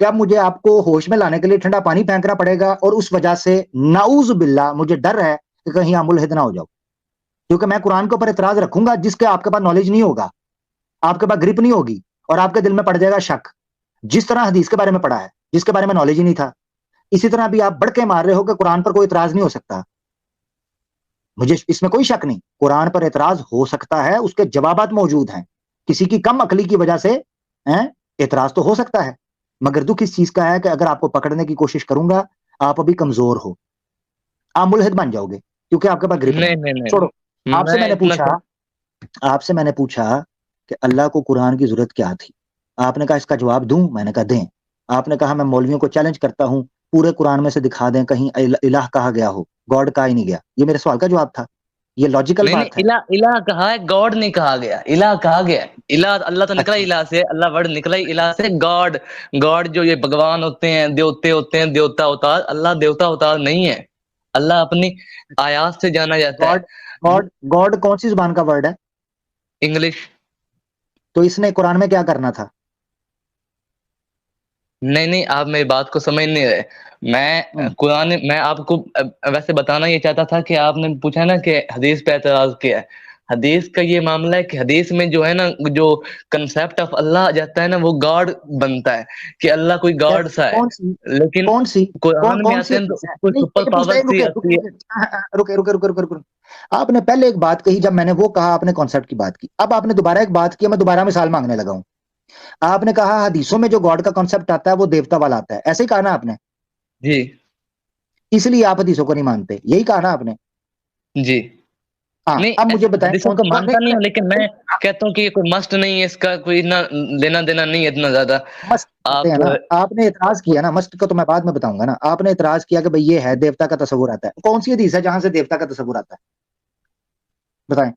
کہ اب مجھے آپ کو ہوش میں لانے کے لیے ٹھنڈا پانی پھینکنا پڑے گا، اور اس وجہ سے نعوذ باللہ مجھے ڈر ہے کہ کہیں آپ ملحد نہ ہو جاؤ، کیونکہ میں قرآن کے اوپر اعتراض رکھوں گا جس کے آپ کے پاس نالج نہیں ہوگا، آپ کے پاس گرپ نہیں ہوگی، اور آپ کے دل میں پڑ جائے گا شک، جس طرح حدیث کے بارے میں پڑھا ہے جس کے بارے میں نالج ہی نہیں تھا، اسی طرح بھی آپ بڑھ کے مار رہے ہو کہ قرآن پر کوئی اعتراض نہیں ہو سکتا. مجھے اس میں کوئی شک نہیں، قرآن پر اعتراض ہو سکتا ہے، اس کے جوابات موجود ہیں، کسی کی کم عقلی کی وجہ سے اعتراض تو ہو سکتا ہے، مگر دکھ اس چیز کا ہے کہ اگر آپ کو پکڑنے کی کوشش کروں گا آپ ابھی کمزور ہو، آپ ملحد بن جاؤ گے کیونکہ آپ کے پاس گرپ نہیں. نہیں نہیں چھوڑو. آپ سے میں اتنا میں نے پوچھا کہ اللہ کو قرآن کی ضرورت کیا تھی، آپ نے کہا اس کا جواب دوں، میں نے کہا دیں. آپ نے کہا میں مولویوں کو چیلنج کرتا ہوں پورے قرآن میں سے دکھا دیں کہیں الہ کہا گیا ہو، گاڈ کہا ہی نہیں گیا. یہ میرے سوال کا جواب تھا، یہ لاجیکل نہیں بات ہے. الہ کہا ہے، گاڈ نہیں کہا گیا، الہ کہا گیا. الہ اللہ تو نکلا الہ سے، اللہ ورڈ نکلا ہی الہ سے. گاڈ جو یہ بھگوان ہوتے ہیں، دیوتے ہوتے ہیں، دیوتا اوتار، اللہ دیوتا اوتار نہیں ہے. اللہ اپنی آیات سے جانا جاتا ہے. گاڈ کون سی زبان کا ورڈ ہے؟ انگلش. تو اس نے قرآن میں کیا کرنا تھا؟ نہیں آپ میری بات کو سمجھ نہیں رہے. میں آپ کو ویسے بتانا یہ چاہتا تھا کہ آپ نے پوچھا نا کہ حدیث پہ اعتراض کیا ہے. حدیث کا یہ معاملہ ہے کہ حدیث میں جو ہے نا، جو کنسپٹ آف اللہ آ جاتا ہے نا، وہ گاڈ بنتا ہے کہ اللہ کوئی گاڈ سا ہے. لیکن قرآن میں آتے ہیں تو کوئی سپر پاور سی آتی ہے. رکے. آپ نے پہلے ایک بات کہی، جب میں نے وہ کہا آپ نے کانسیپٹ کی بات کی، اب آپ نے دوبارہ ایک بات کی، میں دوبارہ مثال مانگنے لگا ہوں. آپ نے کہا حدیثوں میں جو گاڈ کا کانسیپٹ آتا ہے وہ دیوتا والا آتا ہے، ایسے ہی کہا نا آپ نے؟ جی. اس لیے آپ حدیثوں کو نہیں مانتے، یہی کہا نا آپ نے؟ جی. ہاں. نہیں اب مجھے بتائیں حدیثوں کو مانتا نہیں ہوں، لیکن میں کہتا ہوں کہ یہ کوئی مسٹ نہیں ہے، اس کا کوئی اتنا لینا دینا نہیں ہے اتنا زیادہ. آپ نے اعتراض کیا نا، مسٹ کا تو میں بعد میں بتاؤں گا نا. آپ نے اعتراض کیا کہ بھئی یہ ہے دیوتا کا تصور آتا ہے. کون سی حدیث ہے جہاں سے دیوتا کا تصور آتا ہے؟ بتائیں.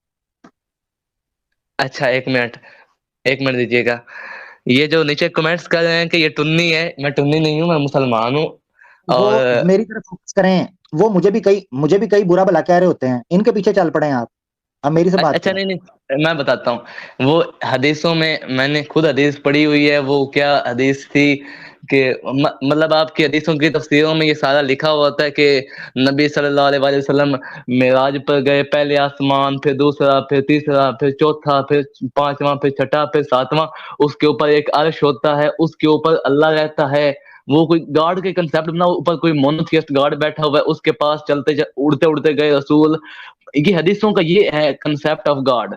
اچھا ایک منٹ دیجیے گا. یہ جو نیچے کمنٹس کر رہے ہیں کہ یہ ٹنی ہے، میں ٹنی نہیں ہوں، میں مسلمان ہوں. وہ اور میری طرف فوکس کریں. وہ مجھے بھی کئی برا بھلا کہہ رہے ہوتے ہیں، ان کے پیچھے چل پڑے آپ. اب میری سے بات اچھا کریں. نہیں میں بتاتا ہوں. وہ حدیثوں میں نے خود حدیث پڑھی ہوئی ہے. وہ کیا حدیث تھی کہ مطلب آپ کی حدیثوں کی تفسیروں میں یہ سارا لکھا ہوا ہوتا ہے کہ نبی صلی اللہ علیہ وسلم معراج پر گئے، پہلے آسمان، پھر دوسرا، پھر تیسرا، پھر چوتھا، پھر پانچواں، پھر چھٹا، پھر ساتواں. اس کے اوپر ایک عرش ہوتا ہے، اس کے اوپر اللہ رہتا ہے. وہ کوئی گاڈ کے کنسپٹ بنا، اوپر کوئی مونوتھیسٹ گاڈ بیٹھا ہوا ہے، اس کے پاس اڑتے گئے رسول. یہ حدیثوں کا یہ ہے کنسپٹ آف گاڈ.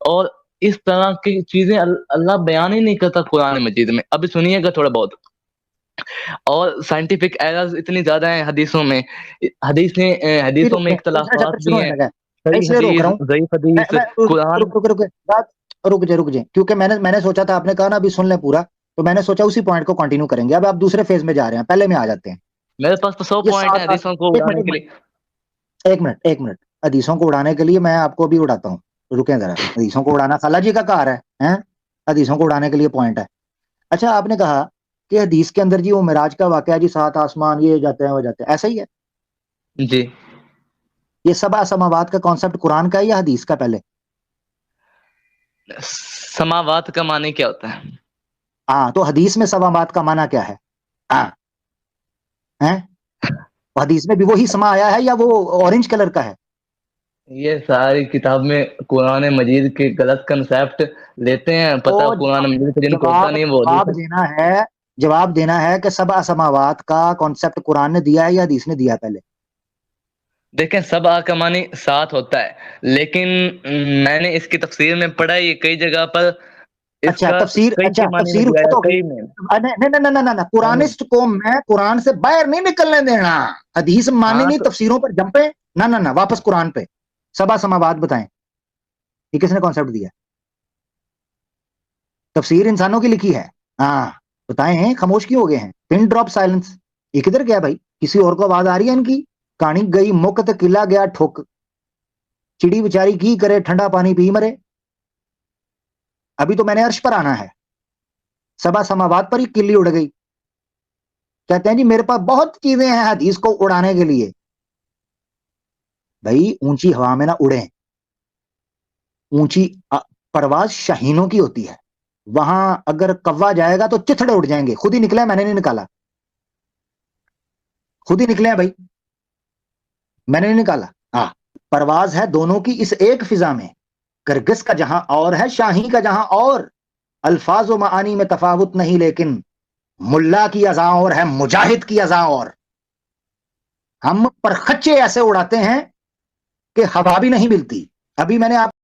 اور اس طرح کی چیزیں اللہ بیان ہی نہیں کرتا قرآن مجید میں. ابھی سنیے گا تھوڑا بہت. اور سائنٹیفک ایررز اتنی زیادہ ہیں حدیثوں میں. حدیثوں میں اختلافات بھی ہیں. صحیح اس لیے روک حدیث، رہا ہوں. ضعیف حدیث، قرآن. رک جائیں کیونکہ میں نے سوچا تھا آپ نے کہا نا ابھی سن لیں پورا، تو میں نے سوچا اسی پوائنٹ کو کنٹینیو کریں گے. اب آپ دوسرے فیز میں جا رہے ہیں، پہلے میں آ جاتے ہیں. میرے پاس تو 100 یہ پوائنٹ ہے حدیثوں کو اڑانے کے لیے. ایک منٹ. حدیثوں کو اڑانے کے لیے میں آپ کو بھی اڑاتا ہوں. رکیں ذرا. حدیثوں کو اڑانا خالہ جی کا کار ہے. حدیثوں کو اڑانے کے لیے پوائنٹ ہے. اچھا آپ نے کہا کہ حدیث کے اندر جی وہ معراج کا واقعہ جی 7 آسمان یہ جاتے ہیں وہ جاتے ہیں، ایسا ہی ہے؟ جی. یہ 7 سماوات کا کانسیپٹ قرآن کا ہے یا حدیث کا؟ پہلے سماوات کا معنی کیا ہوتا ہے؟ ہاں تو حدیث میں سماوات کا معنی کیا ہے؟ حدیث میں بھی وہی سما آیا ہے یا وہ اورنج کلر کا ہے؟ یہ ساری کتاب میں قرآن مجید کے غلط کنسپٹ لیتے ہیں. پتہ قرآن مجید جن کو ہوتا نہیں وہ جواب دینا ہے کہ 7 سماوات کا کانسیپٹ قرآن نے دیا ہے یا حدیث نے دیا؟ پہلے دیکھیں 7 کا معنی 7 ہوتا ہے، لیکن میں نے اس کی تفسیر میں پڑھا یہ کئی جگہ پر اس کا تفسیر کئی کے معنی میں دیا ہے، کئی میں. نہیں قرآنسٹ کو میں قرآن سے باہر نہیں نکلنے دینا. حدیث ماننی نہیں، تفسیروں پر جمپے نہ واپس قرآن پہ. 7 سماوات بتائیں یہ کس نے کانسیپٹ دیا؟ تفسیر انسانوں کی لکھی ہے. ہاں بتائیں، خاموش کیوں ہو گئے ہیں؟ Pin drop silence. یہ کدھر گیا بھائی؟ کسی اور کو آواز آ رہی ہے ان کی؟ کہانی گئی مکت قلعہ گیا ٹھوک. چڑی بیچاری کی کرے ٹھنڈا پانی پی مرے. ابھی تو میں نے عرش پر آنا ہے. 7 سماوات پر ہی کلی اڑ گئی. کہتے ہیں جی میرے پاس بہت چیزیں ہیں حدیث کو اڑانے کے لیے. بھائی اونچی ہوا میں نہ اڑیں. اونچی پرواز شاہینوں کی ہوتی ہے. وہاں اگر کوا جائے گا تو چتھڑے اڑ جائیں گے. خود ہی نکلے, میں نے نہیں نکالا, خود ہی نکلے ہیں بھائی, میں نے نہیں نکالا. ہاں, پرواز ہے دونوں کی اس ایک فضا میں. گرگس کا جہاں اور ہے, شاہی کا جہاں اور. الفاظ و معانی میں تفاوت نہیں, لیکن ملا کی اذاں اور ہے, مجاہد کی اذاں اور. ہم پرخچے ایسے اڑاتے ہیں کہ ہوا بھی نہیں ملتی. ابھی میں نے آپ